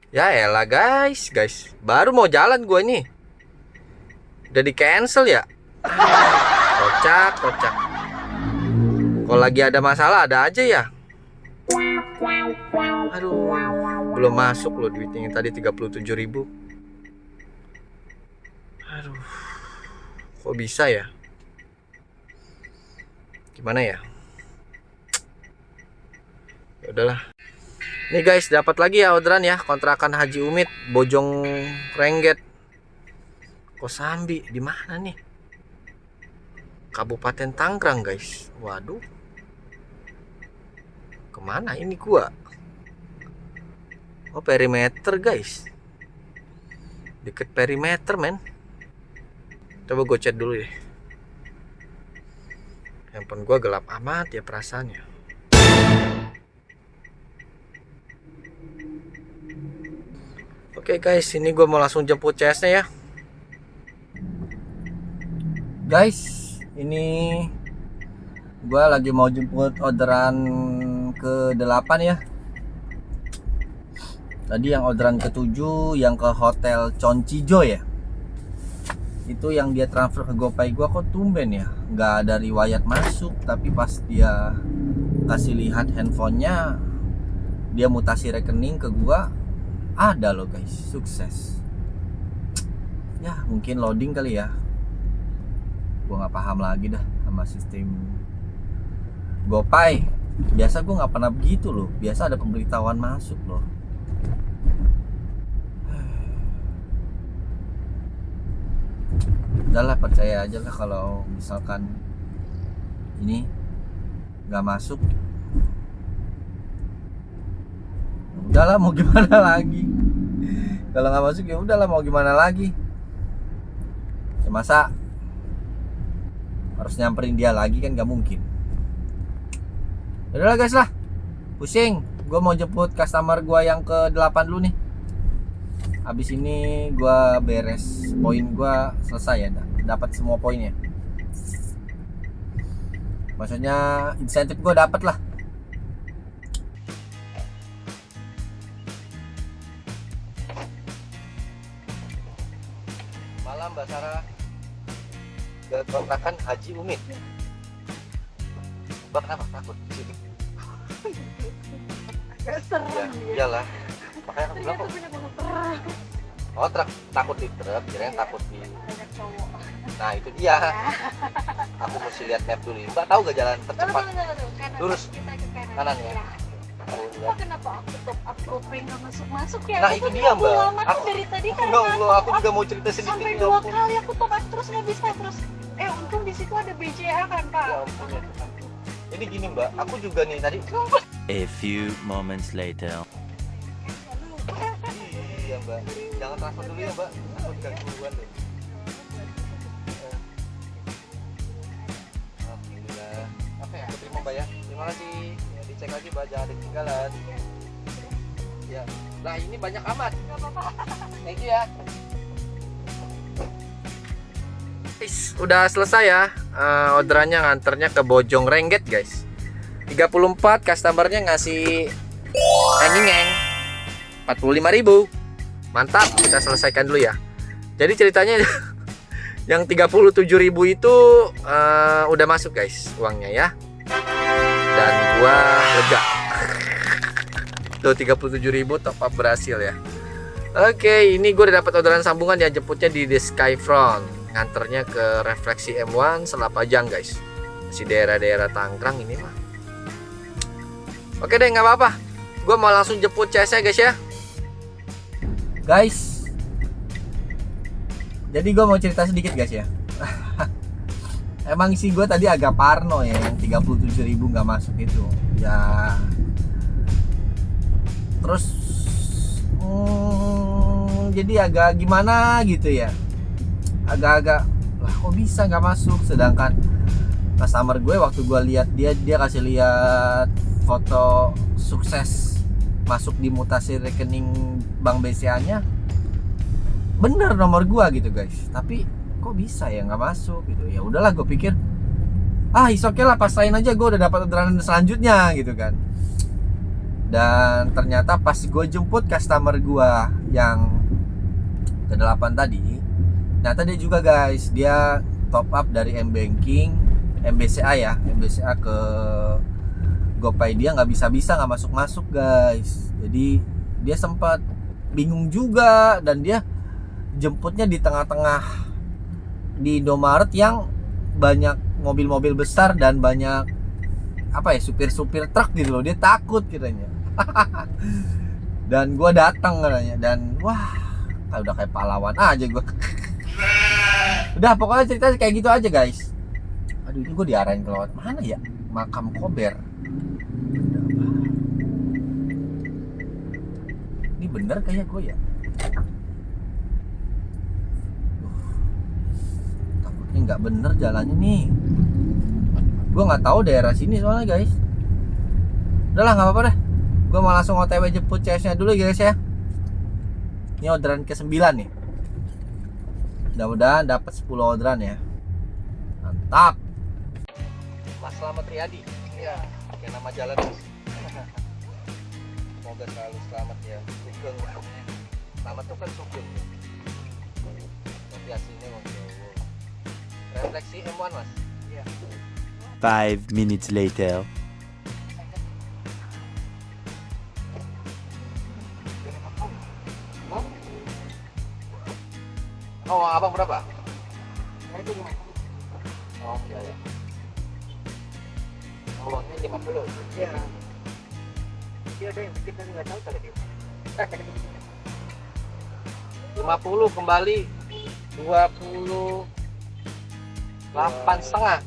Ya elah guys, baru mau jalan gue nih. Udah di cancel ya. Kocak. Kalau lagi ada masalah ada aja ya. Aduh, belum masuk loh duitnya yang tadi 37.000. Aduh, kok bisa ya? Gimana ya? Ya udahlah. Nih guys, dapat lagi ya orderan ya, kontrakan Haji Umit Bojong Rengget Kosambi. Di mana nih? Kabupaten Tangerang guys. Waduh, kemana ini gua? Oh perimeter guys, deket perimeter men. Coba gue chat dulu deh. Handphone gua gelap amat ya perasaannya. Oke guys, ini gue mau langsung jemput CS-nya ya. Guys, ini gue lagi mau jemput orderan ke-8 ya. Tadi yang orderan ke-7 yang ke Hotel Chonjio ya. Itu yang dia transfer ke GoPay gue, kok tumben ya. Nggak ada riwayat masuk, tapi pas dia kasih lihat handphonenya, dia mutasi rekening ke gue. ada loh guys, sukses. Ya mungkin loading kali ya, gua nggak paham lagi dah sama sistem GoPay. Biasa gua nggak pernah begitu loh, biasa ada pemberitahuan masuk loh. Udahlah, percaya aja lah kalau misalkan ini nggak masuk. Udahlah, mau gimana lagi. Kalau nggak masuk ya udahlah, mau gimana lagi. Ya, masa harus nyamperin dia lagi kan nggak mungkin. Udahlah guys lah, pusing. Gue mau jemput customer gue yang ke-8 dulu nih. Habis ini gue beres poin gue selesai ya, dapat semua poinnya. Maksudnya insentif gue dapat lah. Malam Mbak Sarah, ke kontrakan Haji Umit. Mbak kenapa takut di situ? Agak serem Ya, ya. iyalah. Makanya aku bilang Ternyata kok. bener-bener terang. Oh, takut di truk, kirain takut di. Banyak cowok. Nah itu dia. Aku mesti lihat map dulu. Mbak tahu gak jalan tercepat? Kanan. Lurus. Kita ke kanan. Kanan ya? Iya. Aku Kok lihat. kenapa aku top up GoPay nggak masuk-masuk ya? Nah Aku itu tuh dia Mbak. lama tuh Aku dari tadi aku karena nggak, aku aku top juga up mau cerita sedikit. sampai Ya 2 ampun. kali aku top up terus nggak bisa terus. Untung di situ ada BCA kan Pak. Ya ampun ya Tuhan. Ini gini Mbak, aku juga nih tadi. A few moments later. Iya Mbak, jangan transfer dulu ya Mbak. Aku gangguan loh. Alhamdulillah. Oke, aku terima Mbak ya. Terima kasih. Ya, dicek lagi Mbak, jangan ada ketinggalan. Ya, lah ini banyak amat. Nggak apa-apa. Thank you ya. Guys, udah selesai ya orderannya, nganternya ke Bojong Rengget guys. 34 customernya ngasih enging-eng 45.000. Mantap, kita selesaikan dulu ya. Jadi ceritanya yang 37.000 itu udah masuk guys uangnya ya. Dan gua lega. Tuh 37.000 top up berhasil ya. Oke, ini gue udah dapat orderan sambungan ya, jemputnya di The Skyfront. Nganternya ke Refleksi M1 Selapajang guys. Masih daerah-daerah Tangerang ini mah. Oke deh, nggak apa-apa. Gue mau langsung jemput CS-nya guys ya. Guys, jadi gue mau cerita sedikit guys ya. Emang sih gue tadi agak parno ya, yang 37.000 nggak masuk itu. Ya. Terus jadi agak gimana gitu ya. Agak-agak lah kok bisa nggak masuk, sedangkan customer gue waktu gue lihat dia kasih lihat foto sukses masuk di mutasi rekening bank BCA-nya, bener nomor gue gitu guys, tapi kok bisa ya nggak masuk gitu. Ya udahlah, gue pikir is oke lah, pasain aja, gue udah dapat orderan selanjutnya gitu kan. Dan ternyata pas gue jemput customer gue yang ke-8 tadi, ternyata dia juga guys, dia top up dari M-Banking, MBCA ya, MBCA ke GoPay, dia nggak nggak masuk guys. Jadi dia sempat bingung juga, dan dia jemputnya di tengah-tengah di Indomaret yang banyak mobil-mobil besar dan banyak apa ya, supir-supir truk gitu loh. Dia takut kiranya. Dan gue datang katanya, dan wah udah kayak pahlawan aja gue. Udah pokoknya ceritanya kayak gitu aja guys. Aduh, ini gue diarahin ke lewat mana ya, makam Kober. Ini bener kayak gue ya. Takutnya nggak bener jalannya nih. Gue nggak tahu daerah sini soalnya guys. Udahlah, nggak apa-apa deh. Gue mau langsung OTW jemput CS-nya dulu guys ya. Ini orderan ke-9 nih. Mudah-mudahan dapat 10 orderan ya. Mantap. Mas Slamet Riyadi. Iya, pakai nama jalan Mas. Semoga selalu selamat ya. Sugeng. Selamat tuh kan Sugeng. Tapi aslinya Wong Jawa. Refleksi M1 Mas. Iya. 5 minutes later. Oh, abang berapa? Nah, itu gimana? Oh, iya ya. Oh, ini 50. Iya. Dia ada yang kita nggak tahu tadi. 50 kembali 28,5.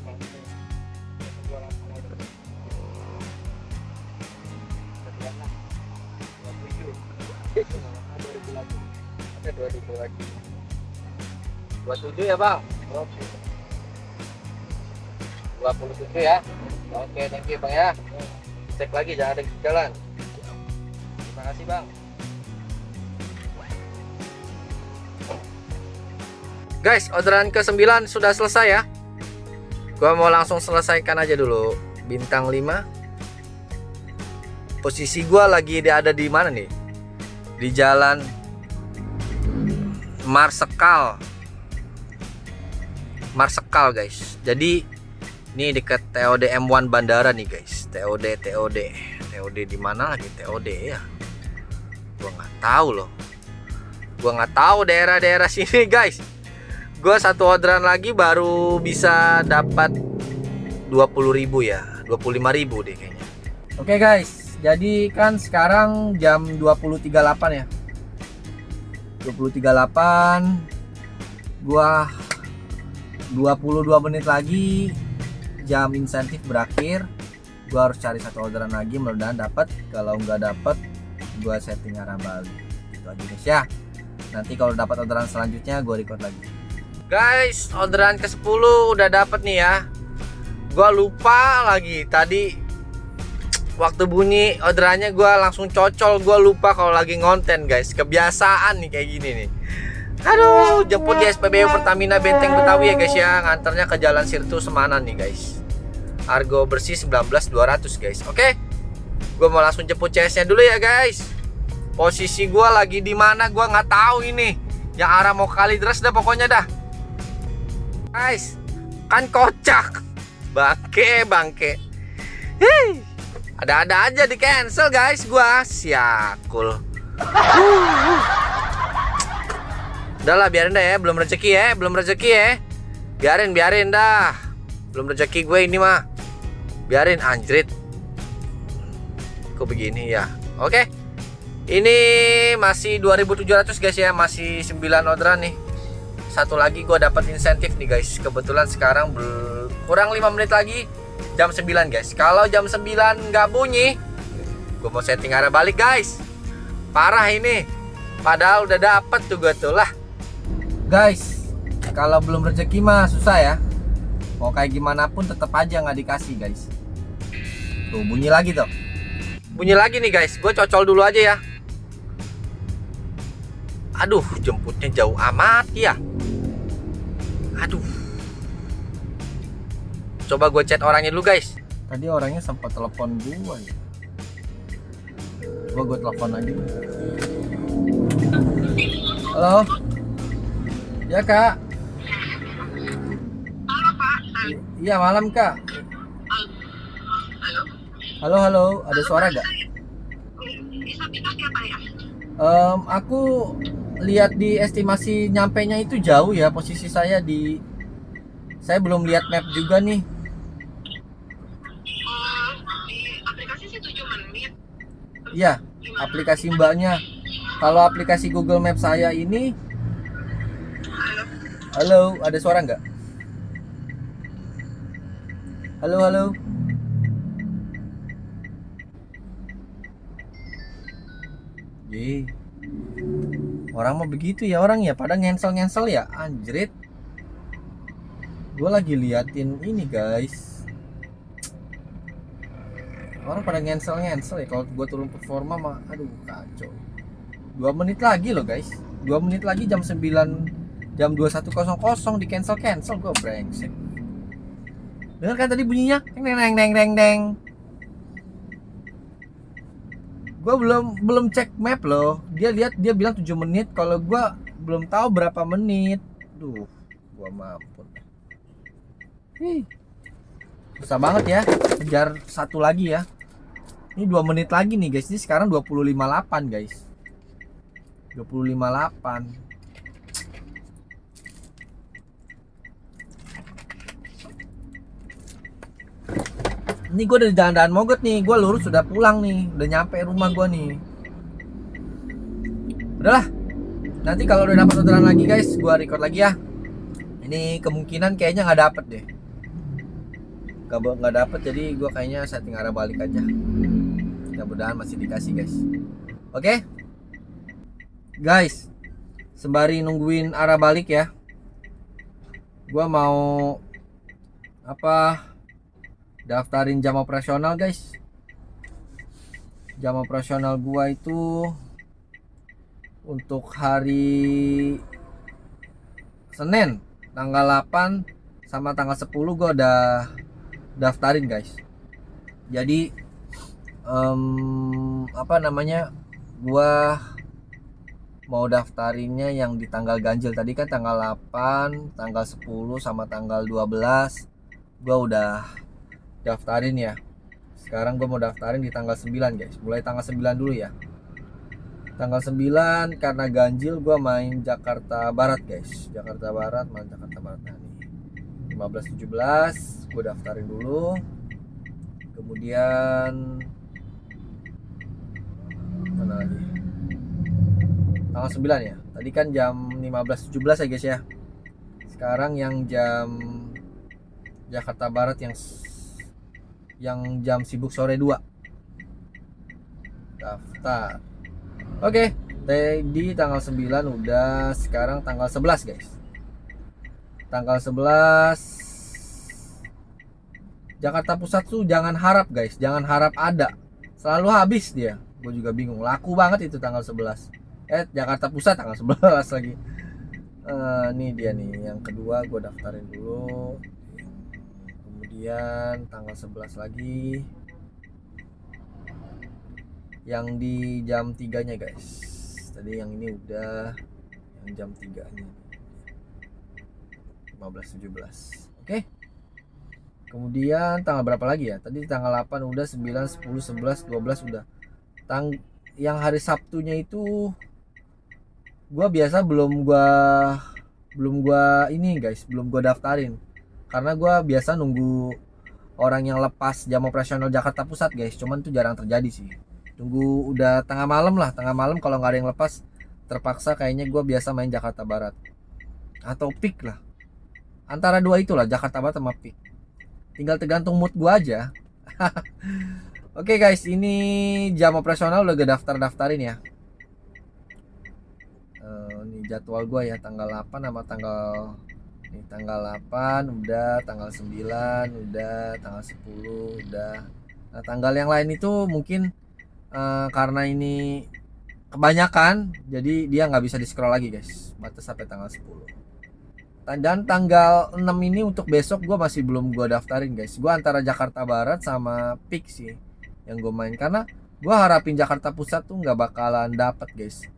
Ada 2000 lagi. 27 ya, Bang? Oke. 27 ya. Oke, thank you, Bang ya. Cek lagi jangan ada di jalan. Terima kasih, Bang. Guys, orderan ke-9 sudah selesai ya. Gua mau langsung selesaikan aja dulu. Bintang 5. Posisi gua lagi ada di mana nih? Di jalan Marsekal, guys. Jadi ini dekat TOD M1 Bandara nih, guys. TOD di mana lagi TOD ya? Gua nggak tahu loh. Gua nggak tahu daerah-daerah sini, guys. Gua satu orderan lagi baru bisa dapat 20.000 ya, 25.000 deh kayaknya. Oke guys, jadi kan sekarang jam 20.38 ya. 20.38, gua 22 menit lagi jam insentif berakhir. Gua harus cari satu orderan lagi, mudah-mudahan dapat. Kalau nggak dapat, gua setting arah balik. Gitu aja guys ya. Nanti kalau dapat orderan selanjutnya gua record lagi. Guys, orderan ke-10 udah dapat nih ya. Gua lupa lagi tadi waktu bunyi orderannya gua langsung cocol, gua lupa kalau lagi ngonten, guys. Kebiasaan nih kayak gini nih. Aduh, jemput di SPBU Pertamina Benteng Betawi ya guys ya. Nganternya ke Jalan Sirtu Semanan nih, guys. Argo bersih 19.200 guys. Oke. Gua mau langsung jemput CS-nya dulu ya, guys. Posisi gua lagi di mana gua nggak tahu ini. Yang arah mau Kalideres dah pokoknya dah. Guys, kan kocak. Bangke. Hei. Ada-ada aja di cancel, guys. Gua siakul. Udahlah, biarin dah ya. Belum rezeki ya. Biarin dah. Belum rezeki gue ini mah. Biarin, anjrit. Kok begini ya. Oke. Ini masih 2.700 guys ya. Masih 9 orderan nih. Satu lagi gue dapat insentif nih guys. Kebetulan sekarang kurang 5 menit lagi jam 9 guys. Kalau jam 9 nggak bunyi, gue mau setting arah balik guys. Parah ini. Padahal udah dapet tuh gue tuh lah. Guys, kalau belum rezeki mah susah ya. Mau kayak gimana pun tetap aja nggak dikasih guys. Tuh bunyi lagi tuh. Bunyi lagi nih guys. Gue cocol dulu aja ya. Aduh, jemputnya jauh amat ya. Aduh. Coba gue chat orangnya dulu guys. Tadi orangnya sempat telepon gue ya. Coba gue telepon aja. Halo. Ya kak. Halo Pak. Iya malam kak. Halo. Halo. Ada suara gak? Bisa aplikasi apa ya? Aku lihat di estimasi nyampenya itu jauh ya. Posisi saya di. Saya belum lihat map juga nih. Di aplikasi sih 7 menit. Iya, aplikasi mbaknya. Kalau aplikasi Google Maps saya ini. Halo, ada suara nggak? Halo. Orang mau begitu ya orang ya, pada ngensel ya, anjrit. Gue lagi liatin ini guys. Orang pada ngensel ya. Kalau gue turun performa mah, aduh kacau. 2 menit lagi loh guys. 2 menit lagi jam 9, jam 21.00 di cancel gue brengsek. Dengar kan tadi bunyinya? Deng. Gue belum cek map loh. Dia bilang 7 menit. Kalau gue belum tahu berapa menit. Duh, gue mampus. Susah banget ya. Kejar satu lagi ya. Ini 2 menit lagi nih guys. Ini sekarang 25.8 guys. 25.8. Ini gue dari jalan Mogot nih, gue lurus sudah pulang nih, udah nyampe rumah gue nih. Udahlah, nanti kalau udah dapat orderan lagi guys, gue record lagi ya. Ini kemungkinan kayaknya nggak dapet deh, nggak dapet, jadi gue kayaknya setting arah balik aja. Mudah-mudahan masih dikasih guys. Oke, guys, sembari nungguin arah balik ya, gue mau daftarin jam operasional guys. Jam operasional gua itu untuk hari Senin tanggal 8 sama tanggal 10 gua udah daftarin guys. Jadi gua mau daftarinnya yang di tanggal ganjil. Tadi kan tanggal 8, tanggal 10 sama tanggal 12 gua udah daftarin ya. Sekarang gue mau daftarin di tanggal 9 guys. Mulai tanggal 9 dulu ya. Tanggal 9 karena ganjil gue main Jakarta Barat guys. Jakarta Barat, main Jakarta Barat nih. 15-17 gue daftarin dulu. Kemudian mana lagi? Tanggal 9 ya. Tadi kan jam 15-17 ya guys ya. Sekarang yang jam Jakarta Barat yang jam sibuk sore 2 daftar. Oke, tadi tanggal 9 udah, sekarang tanggal 11 guys. Tanggal 11 Jakarta Pusat tuh jangan harap guys, jangan harap ada, selalu habis dia. Gue juga bingung, laku banget itu tanggal 11. Jakarta Pusat tanggal 11 lagi. Ini dia nih, yang kedua gue daftarin dulu. Kemudian tanggal 11 lagi yang di jam 3 nya guys. Tadi yang ini udah, yang jam 3 nya 15-17. Oke. Kemudian tanggal berapa lagi ya? Tadi tanggal 8 udah, 9, 10, 11, 12 udah. Yang hari Sabtunya itu gua biasa belum gua ini guys, belum gua daftarin. Karena gue biasa nunggu orang yang lepas jam operasional Jakarta Pusat guys. Cuman itu jarang terjadi sih. Tunggu udah tengah malam kalau nggak ada yang lepas, terpaksa kayaknya gue biasa main Jakarta Barat atau Peak lah. Antara dua itulah, Jakarta Barat sama Peak. Tinggal tergantung mood gue aja. Oke guys, ini jam operasional udah gue daftarin ya. Ini jadwal gue ya, tanggal 8 sama tanggal 8 udah, tanggal 9 udah, tanggal 10 udah. Nah, tanggal yang lain itu mungkin karena ini kebanyakan, jadi dia nggak bisa di scroll lagi guys, batas sampai tanggal 10. Dan tanggal 6 ini untuk besok gue masih belum gue daftarin guys. Gue antara Jakarta Barat sama Peak sih yang gue main, karena gue harapin Jakarta Pusat tuh nggak bakalan dapet guys.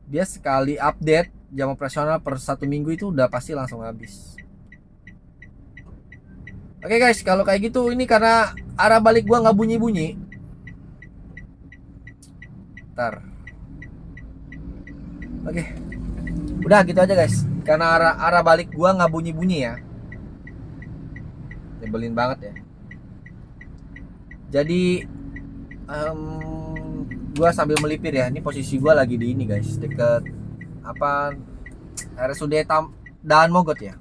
Dia sekali update jam operasional per 1 minggu itu udah pasti langsung habis. Oke guys, kalau kayak gitu, ini karena arah balik gua nggak bunyi-bunyi. Ntar. Oke, udah gitu aja guys. Karena arah balik gua nggak bunyi-bunyi ya. Nyebelin banget ya. Jadi gua sambil melipir ya. Ini posisi gua lagi di ini guys, deket RSUD Daan Mogot ya.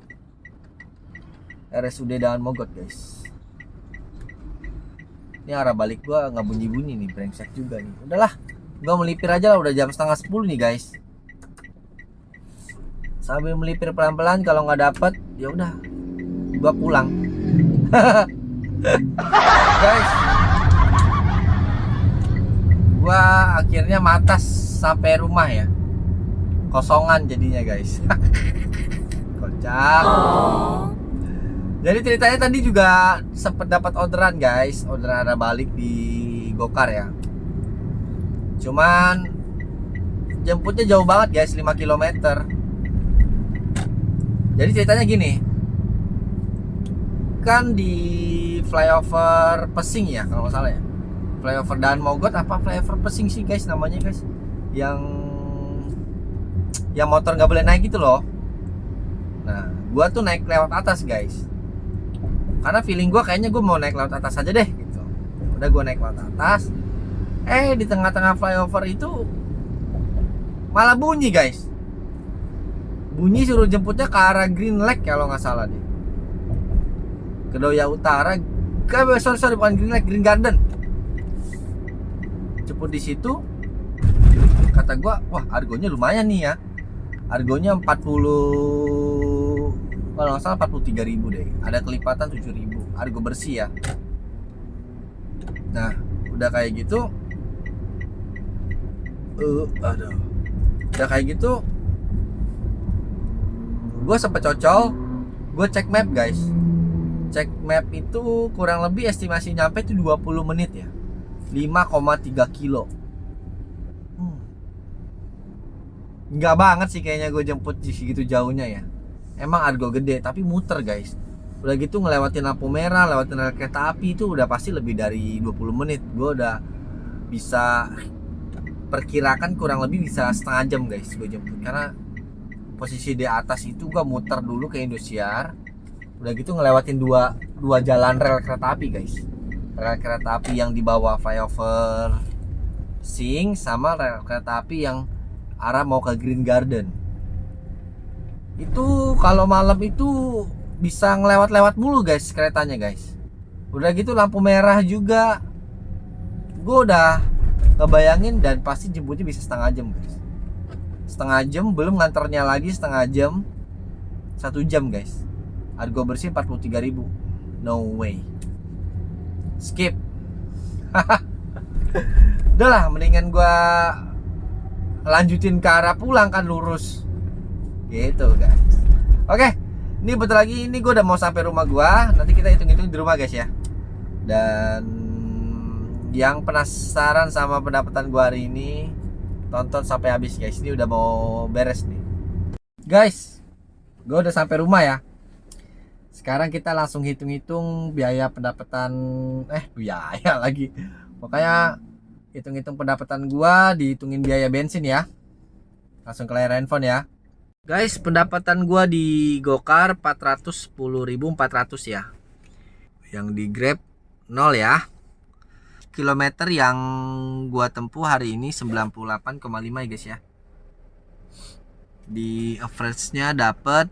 RSUD Daan Mogot guys. Ini arah balik gua nggak bunyi-bunyi nih, brengsek juga nih. Udahlah, gua melipir aja lah, udah jam setengah 10 nih guys. Sambil melipir pelan-pelan, kalau nggak dapet ya udah gua pulang. Guys, gua akhirnya matas sampai rumah ya. Kosongan jadinya guys. Kocak. Jadi ceritanya tadi juga sempet dapat orderan guys, orderan arah balik di Gokar ya. Cuman jemputnya jauh banget guys, 5 km. Jadi ceritanya gini, kan di flyover Pesing ya kalau nggak salah ya, flyover Daan Mogot apa flyover Pesing sih guys namanya guys, yang motor nggak boleh naik gitu loh. Nah, gua tuh naik lewat atas guys, karena feeling gua kayaknya gua mau naik lewat atas aja deh gitu. Udah gue naik ke atas. Di tengah-tengah flyover itu malah bunyi guys. Bunyi suruh jemputnya ke arah Green Lake kalau nggak salah deh. Kedoya Utara. Sorry bukan Green Lake, Green Garden. Jemput di situ. Kata gua, wah argonya lumayan nih ya. Argonya 40, kalau nggak salah 43.000 deh. Ada kelipatan 7.000. Argo bersih ya. Nah, udah kayak gitu. Udah kayak gitu. Gue sempet cocol. Gue cek map guys. Cek map itu kurang lebih estimasi nyampe itu 20 menit ya. 5,3 kilo. Enggak banget sih kayaknya gue jemput di segitu jauhnya ya. Emang argo gede tapi muter guys. Udah gitu ngelewatin lampu merah, lewatin rel kereta api itu udah pasti lebih dari 20 menit. Gue udah bisa perkirakan kurang lebih bisa setengah jam guys gue jemput. Karena posisi di atas itu gue muter dulu ke Indosiar. Udah gitu ngelewatin dua jalan rel kereta api guys. Rel kereta api yang di bawah flyover Sing sama rel kereta api yang arah mau ke Green Garden. Itu kalau malam itu bisa ngelewat-lewat mulu guys keretanya guys. Udah gitu lampu merah juga. Gue udah ngebayangin dan pasti jemputnya bisa setengah jam guys. Setengah jam belum nganternya lagi setengah jam. 1 jam guys. Argo bersih 43.000. No way. Skip. Udahlah mendingan gua lanjutin ke arah pulang kan lurus. Gitu guys. Oke, ini bentar lagi ini gue udah mau sampai rumah gua. Nanti kita hitung-hitung di rumah guys ya. Dan yang penasaran sama pendapatan gua hari ini, tonton sampai habis guys. Ini udah mau beres nih. Guys, gua udah sampai rumah ya. Sekarang kita langsung hitung-hitung biaya pendapatan biaya lagi. Makanya hitung-hitung pendapatan gua, dihitungin biaya bensin ya. Langsung ke layar handphone ya. Guys, pendapatan gua di Gokar 410.400 ya. Yang di Grab 0 ya. Kilometer yang gua tempuh hari ini 98,5 ya guys ya. Di average-nya dapat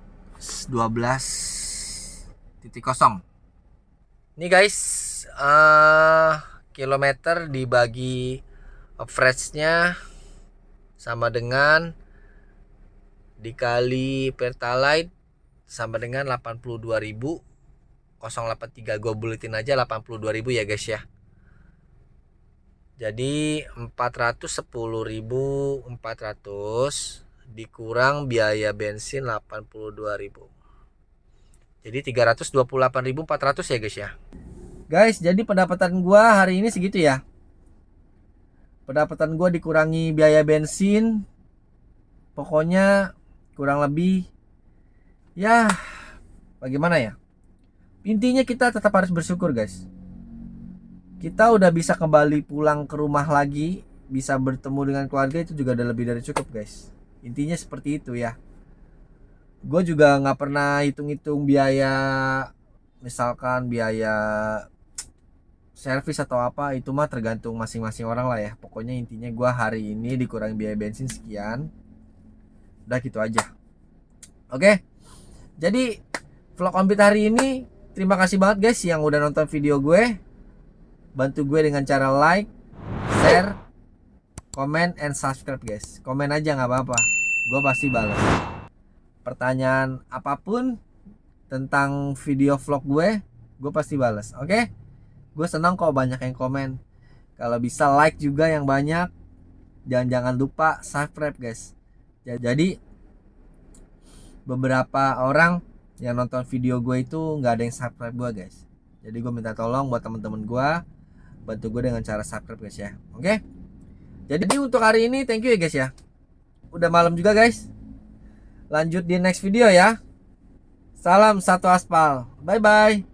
12.0. Ini guys, kilometer dibagi average-nya sama dengan dikali Pertalite sama dengan 82.083. Gue buletin aja 82.000 ya guys ya. Jadi 410.400 dikurang biaya bensin 82.000. Jadi 328.400 ya guys ya. Guys, jadi pendapatan gua hari ini segitu ya. Pendapatan gua dikurangi biaya bensin. Pokoknya kurang lebih ya bagaimana ya? Intinya kita tetap harus bersyukur guys. Kita udah bisa kembali pulang ke rumah lagi, bisa bertemu dengan keluarga, itu juga udah lebih dari cukup guys. Intinya seperti itu ya. Gue juga nggak pernah hitung-hitung biaya, misalkan biaya servis atau apa, itu mah tergantung masing-masing orang lah ya. Pokoknya intinya gue hari ini dikurangi biaya bensin sekian, udah gitu aja. Oke, jadi vlog Ombit hari ini, terima kasih banget guys yang udah nonton video gue. Bantu gue dengan cara like, share, comment, and subscribe guys. Komen aja nggak apa-apa, gue pasti balas. Pertanyaan apapun tentang video vlog gue pasti balas. Oke? Gue senang kok banyak yang komen. Kalau bisa like juga yang banyak. Jangan lupa subscribe guys. Jadi beberapa orang yang nonton video gue itu nggak ada yang subscribe gue guys. Jadi gue minta tolong buat temen-temen gue, bantu gue dengan cara subscribe guys ya. Oke? Jadi untuk hari ini thank you ya guys ya. Udah malam juga guys. Lanjut di next video ya. Salam satu aspal. Bye bye.